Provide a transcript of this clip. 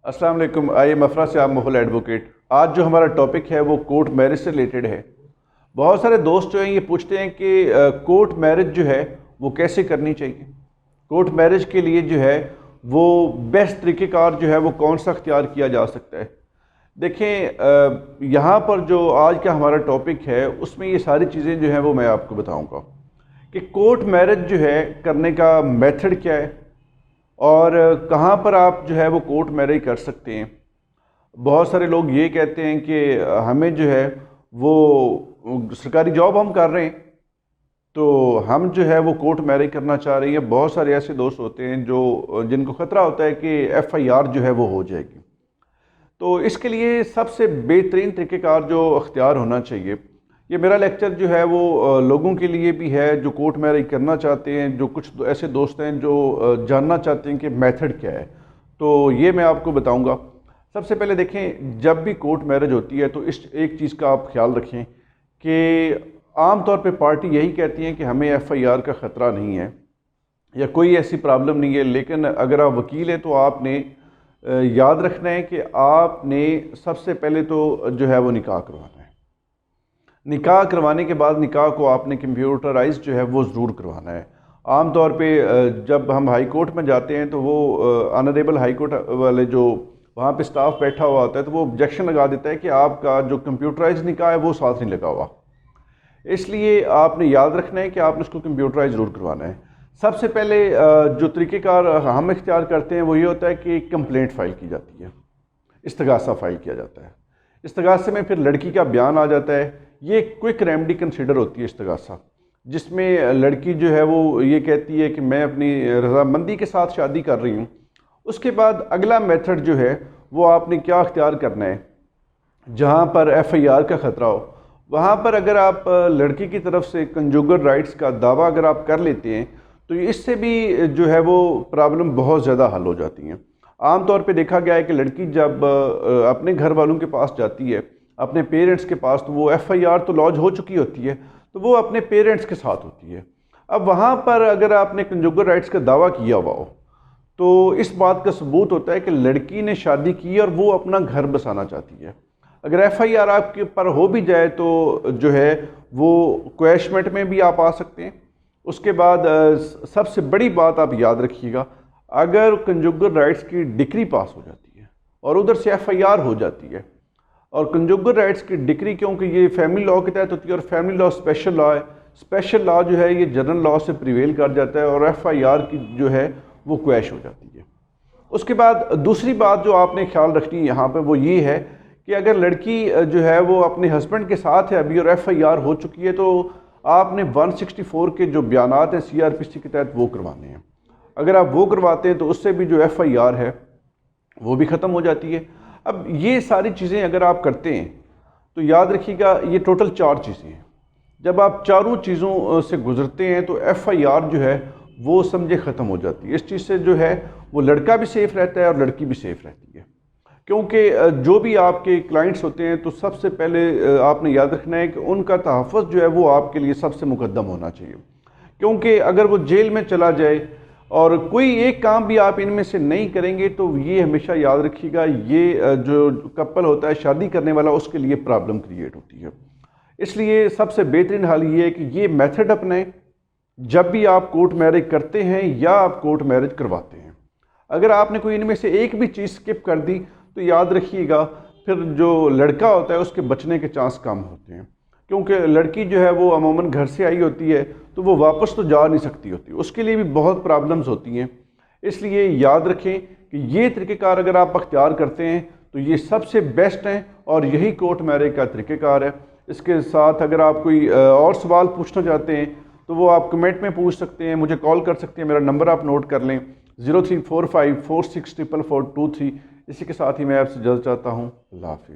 السلام علیکم، آئیے مفرا سے آپ مغل ایڈوکیٹ۔ آج جو ہمارا ٹاپک ہے وہ کورٹ میرج سے ریلیٹڈ ہے۔ بہت سارے دوست جو ہیں یہ پوچھتے ہیں کہ کورٹ میرج جو ہے وہ کیسے کرنی چاہیے، کورٹ میرج کے لیے جو ہے وہ بیسٹ طریقہ کار جو ہے وہ کون سا اختیار کیا جا سکتا ہے۔ دیکھیں، یہاں پر جو آج کا ہمارا ٹاپک ہے اس میں یہ ساری چیزیں جو ہیں وہ میں آپ کو بتاؤں گا کہ کورٹ میرج جو ہے کرنے کا میتھڈ کیا ہے اور کہاں پر آپ جو ہے وہ کورٹ میرج کر سکتے ہیں۔ بہت سارے لوگ یہ کہتے ہیں کہ ہمیں جو ہے وہ سرکاری جاب ہم کر رہے ہیں تو ہم جو ہے وہ کورٹ میرج کرنا چاہ رہے ہیں۔ بہت سارے ایسے دوست ہوتے ہیں جن کو خطرہ ہوتا ہے کہ FIR جو ہے وہ ہو جائے گی۔ تو اس کے لیے سب سے بہترین طریقہ کار جو اختیار ہونا چاہیے، یہ میرا لیکچر جو ہے وہ لوگوں کے لیے بھی ہے جو کورٹ میرج کرنا چاہتے ہیں، جو کچھ ایسے دوست ہیں جو جاننا چاہتے ہیں کہ میتھڈ کیا ہے، تو یہ میں آپ کو بتاؤں گا۔ سب سے پہلے دیکھیں، جب بھی کورٹ میرج ہوتی ہے تو اس ایک چیز کا آپ خیال رکھیں کہ عام طور پہ پارٹی یہی کہتی ہیں کہ ہمیں FIR کا خطرہ نہیں ہے یا کوئی ایسی پرابلم نہیں ہے، لیکن اگر آپ وکیل ہیں تو آپ نے یاد رکھنا ہے کہ آپ نے سب سے پہلے تو جو ہے وہ نکاح کروانا ہے۔ نکاح کروانے کے بعد نکاح کو آپ نے کمپیوٹرائز جو ہے وہ ضرور کروانا ہے۔ عام طور پہ جب ہم ہائی کورٹ میں جاتے ہیں تو وہ آنریبل ہائی کورٹ والے جو وہاں پہ سٹاف بیٹھا ہوا ہوتا ہے تو وہ آبجیکشن لگا دیتا ہے کہ آپ کا جو کمپیوٹرائز نکاح ہے وہ ساتھ نہیں لگا ہوا، اس لیے آپ نے یاد رکھنا ہے کہ آپ نے اس کو کمپیوٹرائز ضرور کروانا ہے۔ سب سے پہلے جو طریقہ کار ہم اختیار کرتے ہیں وہ یہ ہوتا ہے کہ کمپلینٹ فائل کی جاتی ہے، استغاثہ فائل کیا جاتا ہے۔ استغاثے میں پھر لڑکی کا بیان آ جاتا ہے۔ یہ ایک کوئک ریمیڈی کنسیڈر ہوتی ہے استغاثہ، جس میں لڑکی جو ہے وہ یہ کہتی ہے کہ میں اپنی رضامندی کے ساتھ شادی کر رہی ہوں۔ اس کے بعد اگلا میتھڈ جو ہے وہ آپ نے کیا اختیار کرنا ہے، جہاں پر FIR کا خطرہ ہو وہاں پر اگر آپ لڑکی کی طرف سے کنجوگل رائٹس کا دعویٰ اگر آپ کر لیتے ہیں تو اس سے بھی جو ہے وہ پرابلم بہت زیادہ حل ہو جاتی ہیں۔ عام طور پہ دیکھا گیا ہے کہ لڑکی جب اپنے گھر والوں کے پاس جاتی ہے، اپنے پیرنٹس کے پاس، تو وہ FIR تو لانچ ہو چکی ہوتی ہے تو وہ اپنے پیرنٹس کے ساتھ ہوتی ہے۔ اب وہاں پر اگر آپ نے کنجوگل رائٹس کا دعویٰ کیا ہوا ہو تو اس بات کا ثبوت ہوتا ہے کہ لڑکی نے شادی کی اور وہ اپنا گھر بسانا چاہتی ہے۔ اگر FIR آپ کے پر ہو بھی جائے تو جو ہے وہ کویشمنٹ میں بھی آپ آ سکتے ہیں۔ اس کے بعد سب سے بڑی بات آپ یاد رکھیے گا، اگر کنجوگل رائٹس کی ڈگری پاس ہو جاتی ہے اور ادھر سے FIR ہو جاتی ہے، اور کنجوگل رائٹس کی ڈگری کیونکہ یہ فیملی لاء کے تحت ہوتی ہے اور فیملی لاء اسپیشل لاء ہے، اسپیشل لاء جو ہے یہ جنرل لاء سے پریویل کر جاتا ہے اور FIR کی جو ہے وہ کویش ہو جاتی ہے۔ اس کے بعد دوسری بات جو آپ نے خیال رکھنی یہاں پہ وہ یہ ہے کہ اگر لڑکی جو ہے وہ اپنے ہسبینڈ کے ساتھ ہے ابھی اور FIR ہو چکی ہے تو آپ نے 164 کے جو بیانات ہیں CRPC کے تحت وہ کروانے ہیں۔ اگر آپ وہ کرواتے ہیں تو اس سے بھی جو FIR ہے وہ بھی ختم ہو جاتی ہے۔ اب یہ ساری چیزیں اگر آپ کرتے ہیں تو یاد رکھیے گا یہ ٹوٹل 4 چیزیں ہیں۔ جب آپ چاروں چیزوں سے گزرتے ہیں تو FIR جو ہے وہ سمجھے ختم ہو جاتی ہے۔ اس چیز سے جو ہے وہ لڑکا بھی سیف رہتا ہے اور لڑکی بھی سیف رہتی ہے، کیونکہ جو بھی آپ کے کلائنٹس ہوتے ہیں تو سب سے پہلے آپ نے یاد رکھنا ہے کہ ان کا تحفظ جو ہے وہ آپ کے لیے سب سے مقدم ہونا چاہیے، کیونکہ اگر وہ جیل میں چلا جائے اور کوئی ایک کام بھی آپ ان میں سے نہیں کریں گے تو یہ ہمیشہ یاد رکھیے گا یہ جو کپل ہوتا ہے شادی کرنے والا اس کے لیے پرابلم کریٹ ہوتی ہے۔ اس لیے سب سے بہترین حل یہ ہے کہ یہ میتھڈ اپنائیں جب بھی آپ کورٹ میرج کرتے ہیں یا آپ کورٹ میرج کرواتے ہیں۔ اگر آپ نے کوئی ان میں سے ایک بھی چیز سکپ کر دی تو یاد رکھیے گا پھر جو لڑکا ہوتا ہے اس کے بچنے کے چانس کم ہوتے ہیں، کیونکہ لڑکی جو ہے وہ عموماً گھر سے آئی ہوتی ہے تو وہ واپس تو جا نہیں سکتی ہوتی، اس کے لیے بھی بہت پرابلمز ہوتی ہیں۔ اس لیے یاد رکھیں کہ یہ طریقہ کار اگر آپ اختیار کرتے ہیں تو یہ سب سے بیسٹ ہیں اور یہی کورٹ میرج کا طریقہ کار ہے۔ اس کے ساتھ اگر آپ کوئی اور سوال پوچھنا چاہتے ہیں تو وہ آپ کمنٹ میں پوچھ سکتے ہیں، مجھے کال کر سکتے ہیں، میرا نمبر آپ نوٹ کر لیں 0345464423۔ اسی کے ساتھ ہی میں آپ سے اجازت چاہتا ہوں۔ اللہ حافظ۔